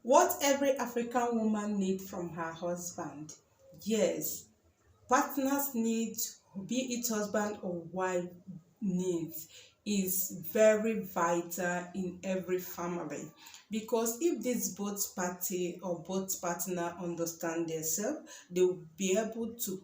What every African woman needs from her husband. Yes, partners need, be it husband or wife needs, is very vital in every family, because if this both party or both partner understand themselves, they will be able to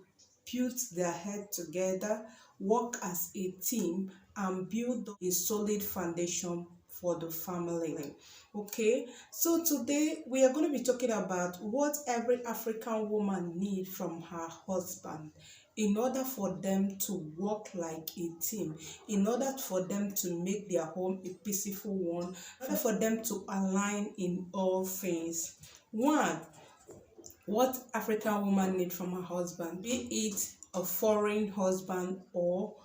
put their head together, work as a team, and build a solid foundation for the family. Okay, so today we are going to be talking about what every African woman needs from her husband in order for them to work like a team, in order for them to make their home a peaceful one, in order for them to align in all things. One, what African woman need from her husband, be it a foreign husband or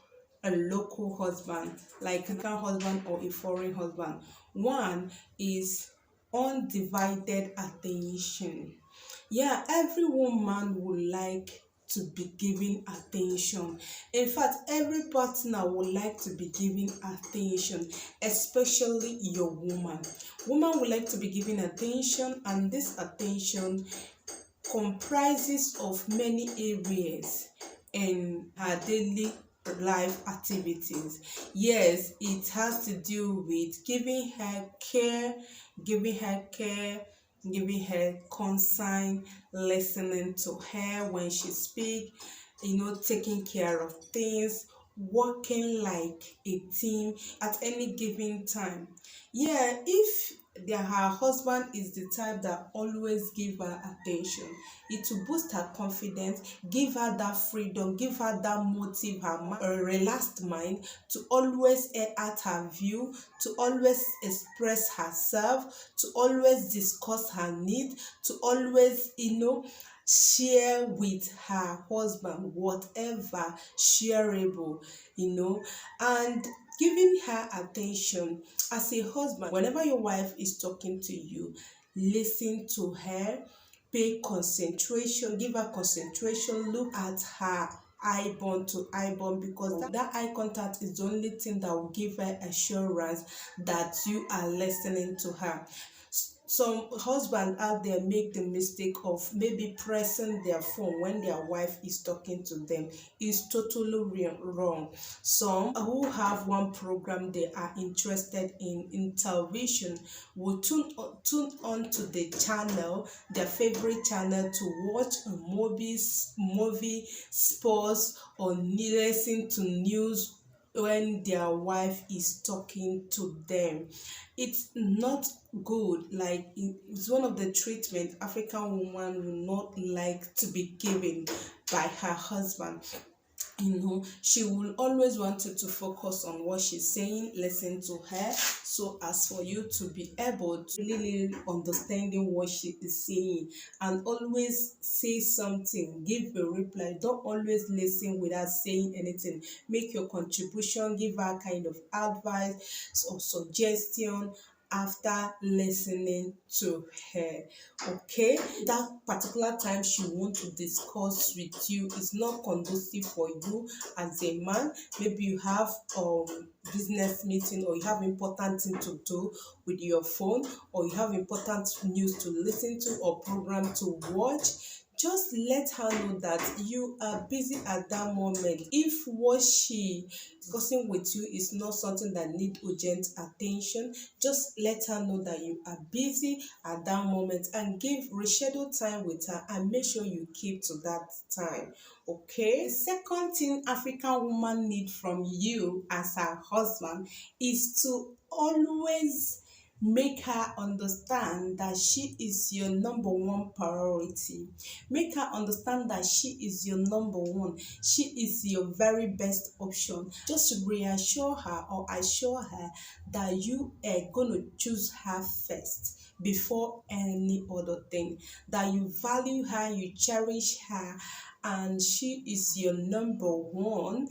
a local husband, like an African husband or a foreign husband. One is undivided attention. Yeah, every woman would like to be given attention. In fact, every partner would like to be given attention, especially your woman. Woman would like to be given attention, and this attention comprises of many areas in her daily life activities. Yes, it has to do with giving her care, giving her concern, listening to her when she speaks, taking care of things, working like a team at any given time. Yeah, if her husband is the type that always give her attention, it will boost her confidence, give her that freedom, give her that motive, her relaxed mind to always air out her view, to always express herself, to always discuss her need, to always share with her husband whatever shareable, and giving her attention. As a husband, whenever your wife is talking to you, listen to her, pay concentration, give her concentration, look at her eye bond to eye bond, because that eye contact is the only thing that will give her assurance that you are listening to her. Some husbands out there make the mistake of maybe pressing their phone when their wife is talking to them. It's totally wrong. Some who have one program they are interested in television will tune on to the channel, their favorite channel, to watch movies, sports, or listen to news when their wife is talking to them. It's not good. Like, it's one of the treatment African woman will not like to be given by her husband. She will always want you to focus on what she's saying, listen to her, so as for you to be able to really understanding what she is saying, and always say something, give a reply. Don't always listen without saying anything. Make your contribution, give her kind of advice or suggestion after listening to her. Okay, that particular time she want to discuss with you is not conducive for you as a man. Maybe you have business meeting, or you have important thing to do with your phone, or you have important news to listen to or program to watch. Just let her know that you are busy at that moment. If what she discussing with you is not something that need urgent attention, just let her know that you are busy at that moment, and reschedule time with her, and make sure you keep to that time. Okay, the second thing African woman need from you as her husband is to always make her understand that she is your number one priority. Make her understand that she is your number one. She is your very best option. Just reassure her or assure her that you are going to choose her first before any other thing, that you value her, you cherish her, and she is your number one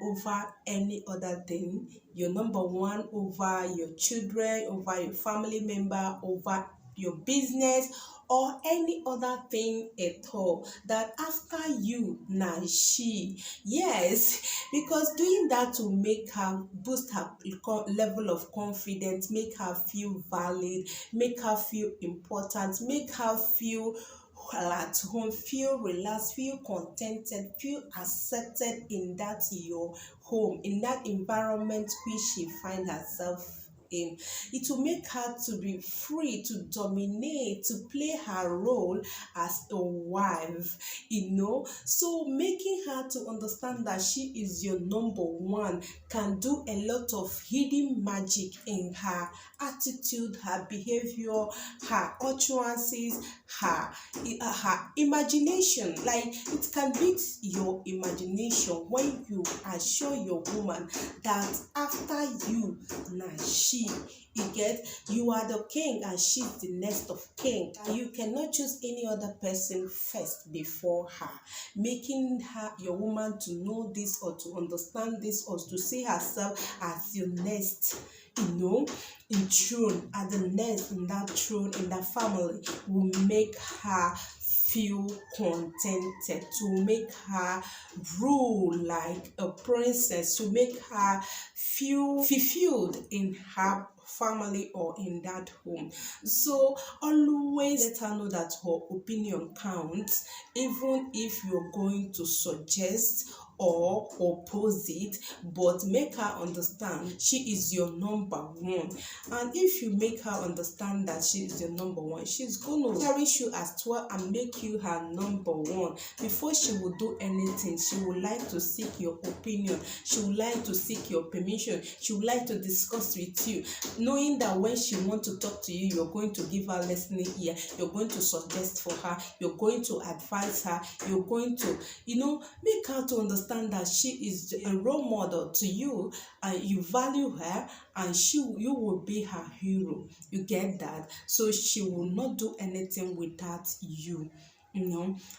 over any other thing, your number one over your children, over your family member, over your business or any other thing at all, that after you now she. Yes, because doing that will make her boost her level of confidence, make her feel valid, make her feel important, make her feel at home, feel relaxed, feel contented, feel accepted in that your home, in that environment which she finds herself in. It will make her to be free to dominate, to play her role as a wife, so making her to understand that she is your number one can do a lot of hidden magic in her attitude, her behavior, her utterances, her imagination. Like, it can beat your imagination when you assure your woman that after you now she. You get, you are the king and she's the next of king, and you cannot choose any other person first before her, making her your woman to know this or to understand this or to see herself as your next, in throne, at the next in that throne, in that family, will make her feel contented, to make her rule like a princess, to make her feel fulfilled in her family or in that home. So always let her know that her opinion counts, even if you're going to suggest or oppose it, but make her understand she is your number one. And if you make her understand that she is your number one, she's going to cherish you as well and make you her number one. Before she will do anything, she would like to seek your opinion, she would like to seek your permission, she would like to discuss with you, knowing that when she wants to talk to you, you're going to give her listening ear, you're going to suggest for her, you're going to advise her, you're going to make her to understand that she is a role model to you, and you value her, and you will be her hero. You get that? So she will not do anything without you,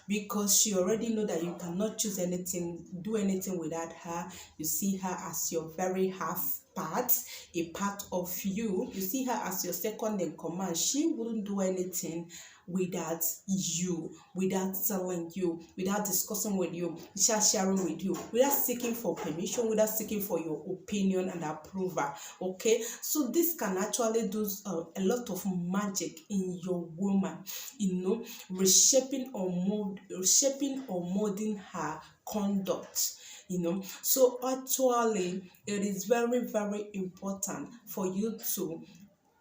because she already know that you cannot do anything without her. You see her as your very half part, a part of you. You see her as your second in command. She wouldn't do anything without you, without telling you, without discussing with you, without sharing with you, without seeking for permission, without seeking for your opinion and approval. Okay, so this can actually do a lot of magic in your woman, reshaping or molding her conduct. So actually it is very, very important for you to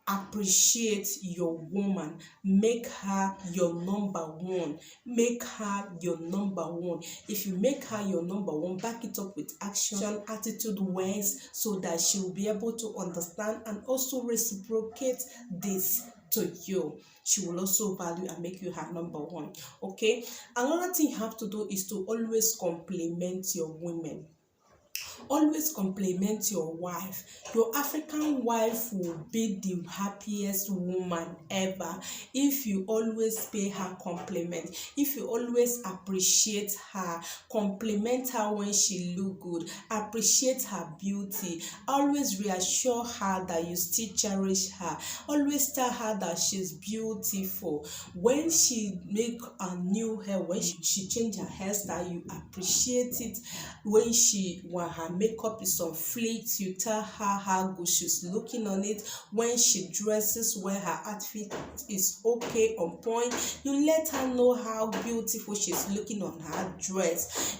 appreciate your woman, make her your number one, make her your number one. If you make her your number one, back it up with action, attitude, words, so that she will be able to understand and also reciprocate this to you. She will also value and make you her number one. Okay, another thing you have to do is to always compliment your women. Always compliment your wife. Your African wife will be the happiest woman ever if you always pay her compliment, if you always appreciate her, compliment her when she look good, appreciate her beauty, always reassure her that you still cherish her, always tell her that she's beautiful. When she make a new hair, when she change her hairstyle, you appreciate it. When her makeup is on fleek, you tell her how good she's looking on it. When she dresses, when her outfit is okay, on point, you let her know how beautiful she's looking on her dress.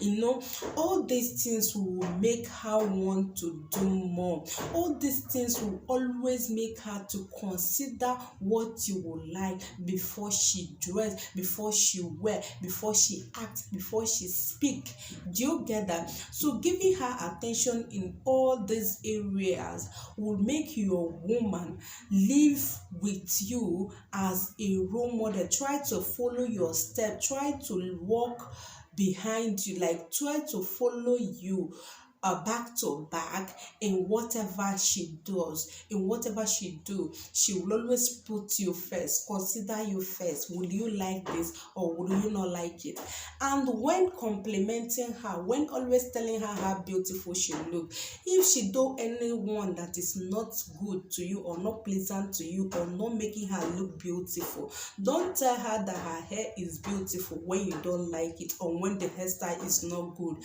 All these things will make her want to do more. All these things will always make her to consider what you would like before she dress, before she wear, before she act, before she speak. Do you get that? So giving her attention in all these areas will make your woman live with you as a role model. Try to follow your step, try to walk behind you, like try to follow you back to back in whatever she does. In whatever she do, she will always put you first, consider you first. Would you like this or would you not like it? And when complimenting her, when always telling her how beautiful she look, if she do anyone that is not good to you or not pleasant to you or not making her look beautiful, don't tell her that her hair is beautiful when you don't like it or when the hairstyle is not good.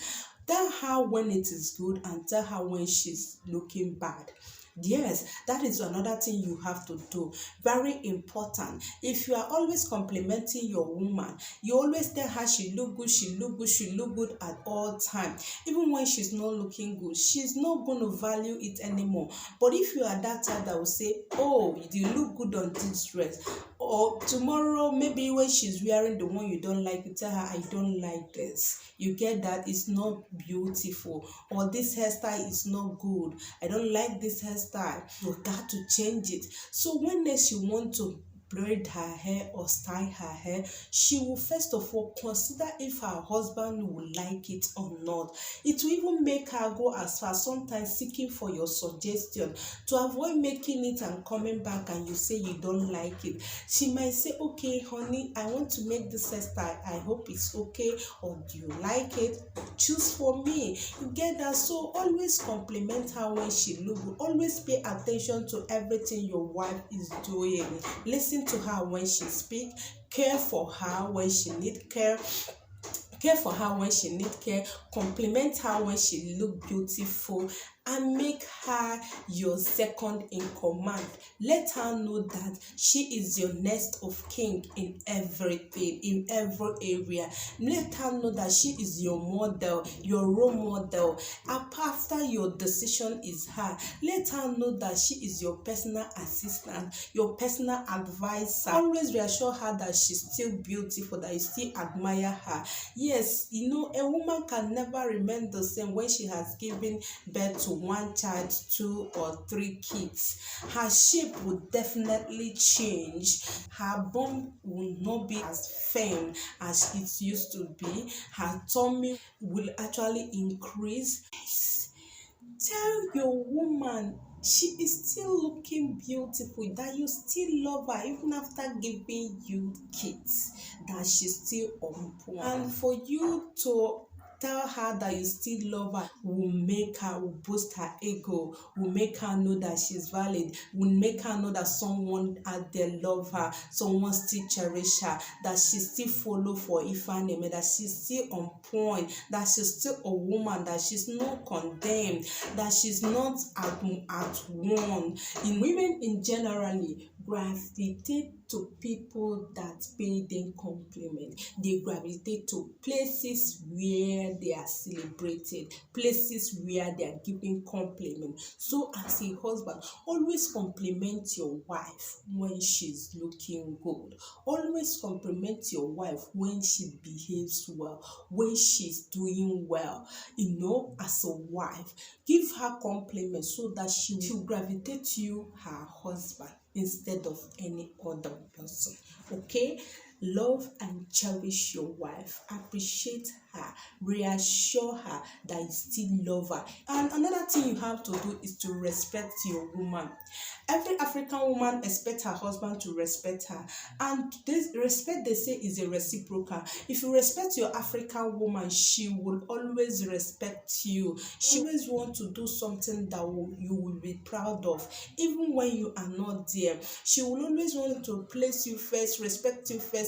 Tell her when it is good and tell her when she's looking bad. Yes, that is another thing you have to do. Very important. If you are always complimenting your woman, you always tell her she look good, she look good, she look good at all time. Even when she's not looking good, she's not going to value it anymore. But if you are that type that will say, oh, you look good on this dress, or tomorrow maybe when she's wearing the one you don't like, you tell her, I don't like this. You get that? It's not beautiful, or this hairstyle is not good. I don't like this hairstyle. You got to change it. So when next you want to braid her hair or style her hair, she will first of all consider if her husband will like it or not. It will even make her go as far, sometimes seeking for your suggestion, to avoid making it and coming back and you say you don't like it. She might say, okay honey, I want to make this hairstyle, I hope it's okay, or do you like it? Choose for me. You get that? So always compliment her when she look good. Always pay attention to everything your wife is doing. Listen to her when she speak, care for her when she need care, care for her when she need care, compliment her when she look beautiful, and make her your second in command. Let her know that she is your next of king in everything, in every area. Let her know that she is your model, your role model. After your decision is her, let her know that she is your personal assistant, your personal advisor. Always reassure her that she's still beautiful, that you still admire her. Yes, you know, a woman can never remain the same when she has given birth to one child, 2 or 3 kids. Her shape will definitely change. Her bum will not be as firm as it used to be. Her tummy will actually increase. Tell your woman she is still looking beautiful, that you still love her even after giving you kids, that she's still on point. And for you to tell her that you still love her will make her, will boost her ego, will make her know that she's valid, will make her know that someone out there love her, someone still cherish her, that she still follow for Ifaneme, that she's still on point, that she's still a woman, that she's not condemned, that she's not at one. In women in generally gravitate to people that pay them compliment. They gravitate to places where they are celebrated, places where they are giving compliment. So as a husband, always compliment your wife when she's looking good. Always compliment your wife when she behaves well, when she's doing well. You know, as a wife, give her compliments so that she will gravitate to you, her husband, instead of any other person. Okay? Love and cherish your wife. Appreciate her. Reassure her that you still love her. And another thing you have to do is to respect your woman. Every African woman expects her husband to respect her. And this respect, they say, is a reciprocal. If you respect your African woman, she will always respect you. She always want to do something that you will be proud of. Even when you are not there, she will always want to place you first, respect you first,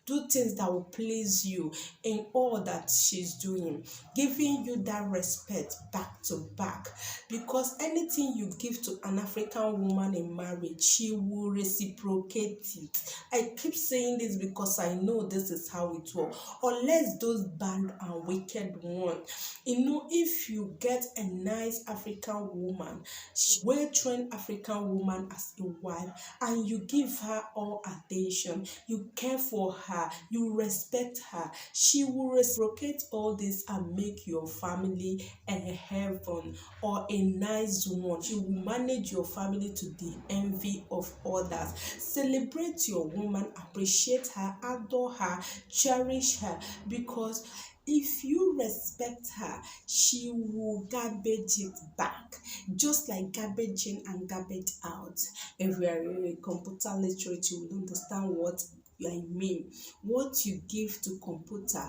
do things that will please you in all that she's doing, giving you that respect back to back. Because anything you give to an African woman in marriage, she will reciprocate it. I keep saying this because I know this is how it works. Unless those bad and wicked ones, you know, if you get a nice African woman, well-trained African woman as a wife, and you give her all attention, you care for her, you respect her, she will reciprocate all this and make your family a heaven or a nice one. She will manage your family to the envy of others. Celebrate your woman, appreciate her, adore her, cherish her, because If you respect her, she will garbage it back, just like garbage in and garbage out. If you are a computer literate, you will understand what I mean. What you give to computer,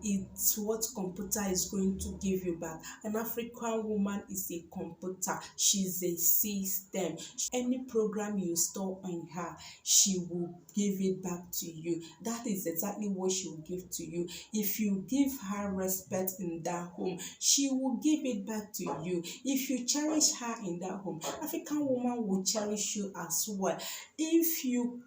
it's what computer is going to give you back. An African woman is a computer. She's a system. Any program you store on her, she will give it back to you. That is exactly what she will give to you. If you give her respect in that home, she will give it back to you. If you cherish her in that home, African woman will cherish you as well. If you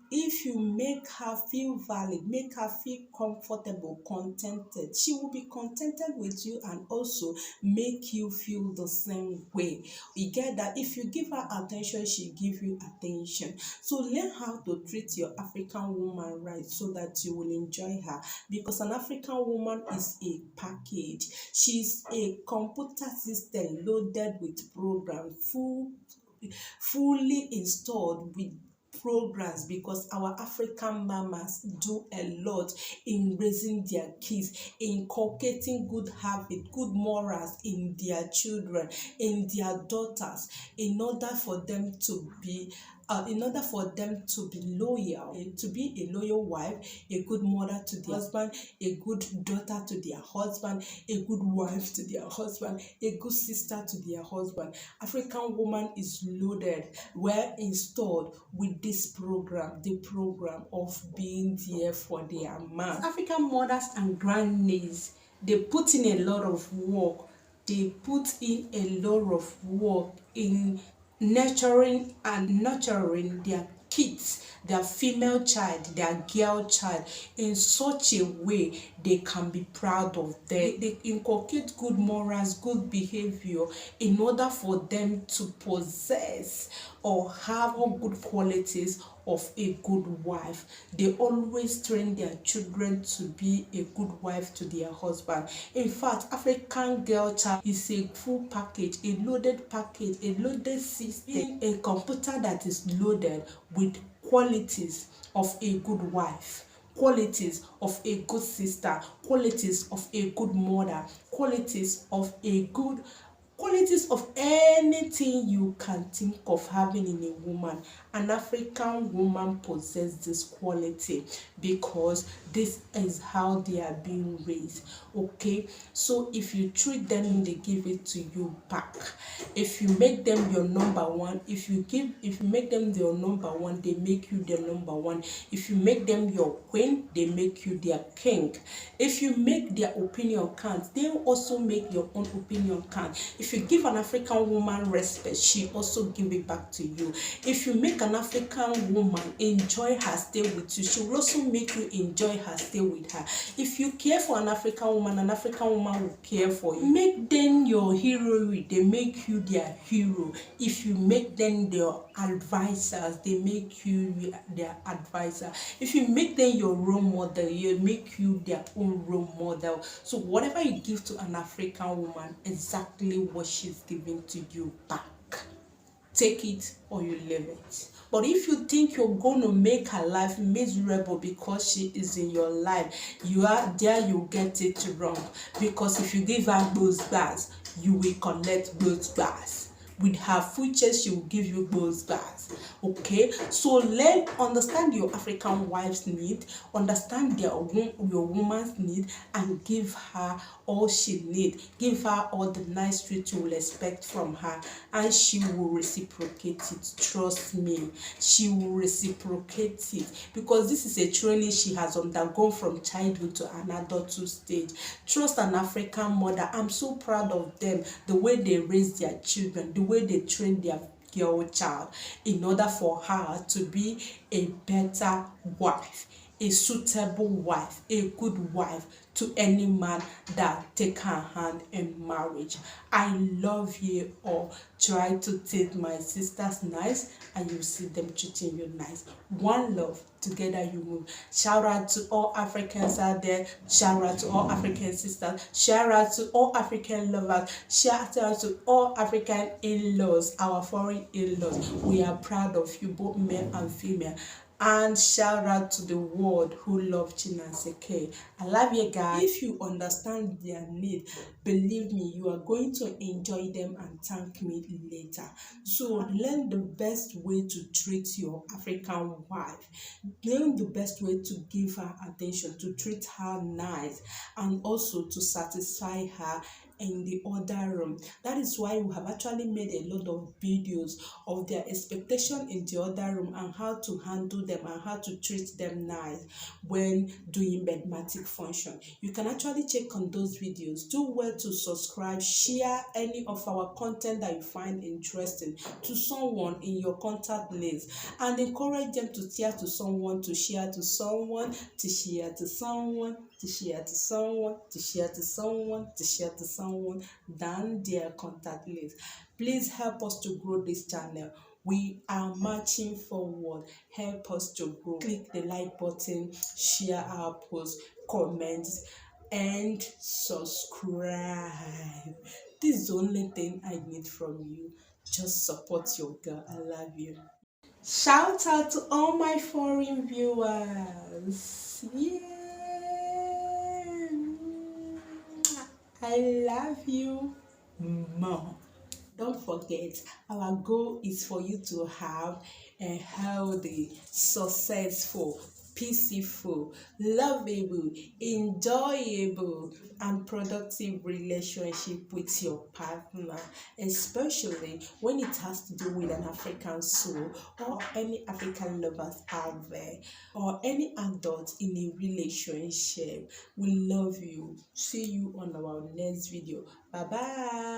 make her feel valid, make her feel comfortable, contented, she will be contented with you and also make you feel the same way. You get that? If you give her attention, she give you attention. So learn how to treat your African woman right so that you will enjoy her, because an African woman is a package. She's a computer system loaded with programs, fully installed with programs, because our African mamas do a lot in raising their kids, inculcating good habits, good morals in their children, in their daughters, in order for them to be loyal, to be a loyal wife, a good mother to their husband, a good daughter to their husband, a good wife to their husband, a good sister to their husband. African woman is loaded, well installed with this program, the program of being there for their man. African mothers and grandmas, they put in a lot of work. They put in a lot of work in nurturing and nurturing their kids, their female child, their girl child, in such a way they can be proud of them. They inculcate good morals, good behavior, in order for them to possess or have all good qualities of a good wife. They always train their children to be a good wife to their husband. In fact, African girl child is a full package, a loaded package, a loaded system, a computer that is loaded with qualities of a good wife, qualities of a good sister, qualities of a good mother, qualities of anything you can think of having in a woman. An African woman possesses this quality because this is how they are being raised. Okay, so if you treat them, they give it to you back. If you make them your number one, if you make them your number one, they make you their number one. If you make them your queen, they make you their king. If you make their opinion count, they will also make your own opinion count. If you give an African woman respect, she also give it back to you. If you make an African woman enjoy her stay with you, she will also make you enjoy her stay with her. If you care for an African woman will care for you. Make them your hero, they make you their hero. If you make them their advisors, they make you their advisor. If you make them your role model, they make you their own role model. So whatever you give to an African woman, exactly what she's giving to you back. Take it or you leave it. But if you think you're going to make her life miserable because she is in your life, you get it wrong. Because if you give her those bars, you will collect those bars. With her future, she will give you those bars. Okay, so understand your African wife's need, understand your woman's need, and give her all she needs. Give her all the nice treat you will expect from her, and she will reciprocate it. Trust me, she will reciprocate it, because this is a training she has undergone from childhood to an adulthood stage. Trust an African mother. I'm so proud of them, the way they raise their children, the way they train their girl child, in order for her to be a better wife, a suitable wife, a good wife to any man that take her hand in marriage. I love you all. Try to treat my sisters nice, and you see them treating you nice. One love, together you move. Shout out to all Africans out there. Shout out to all African sisters. Shout out to all African lovers. Shout out to all African in-laws, our foreign in-laws. We are proud of you, both male and female. And shout out to the world who love Chinaseke. I love you guys. If you understand their need, believe me, you are going to enjoy them and thank me later. So learn the best way to treat your African wife. Learn the best way to give her attention, to treat her nice, and also to satisfy her in the other room. That is why we have actually made a lot of videos of their expectation in the other room and how to handle them and how to treat them nice when doing bedmatic function. You can actually check on those videos. Do well to subscribe, share any of our content that you find interesting to someone in your contact list, and encourage them to share to someone, to share to someone, to share to someone, to share to someone, to share to someone, to share to someone than their contact list. Please help us to grow this channel. We are marching forward. Help us to grow. Click the like button, share our posts, comment, and subscribe. This is the only thing I need from you. Just support your girl. I love you. Shout out to all my foreign viewers. Yeah. I love you more. Don't forget, our goal is for you to have a healthy, successful, peaceful, lovable, enjoyable, and productive relationship with your partner, especially when it has to do with an African soul or any African lovers out there or any adult in a relationship. We love you. See you on our next video. Bye bye.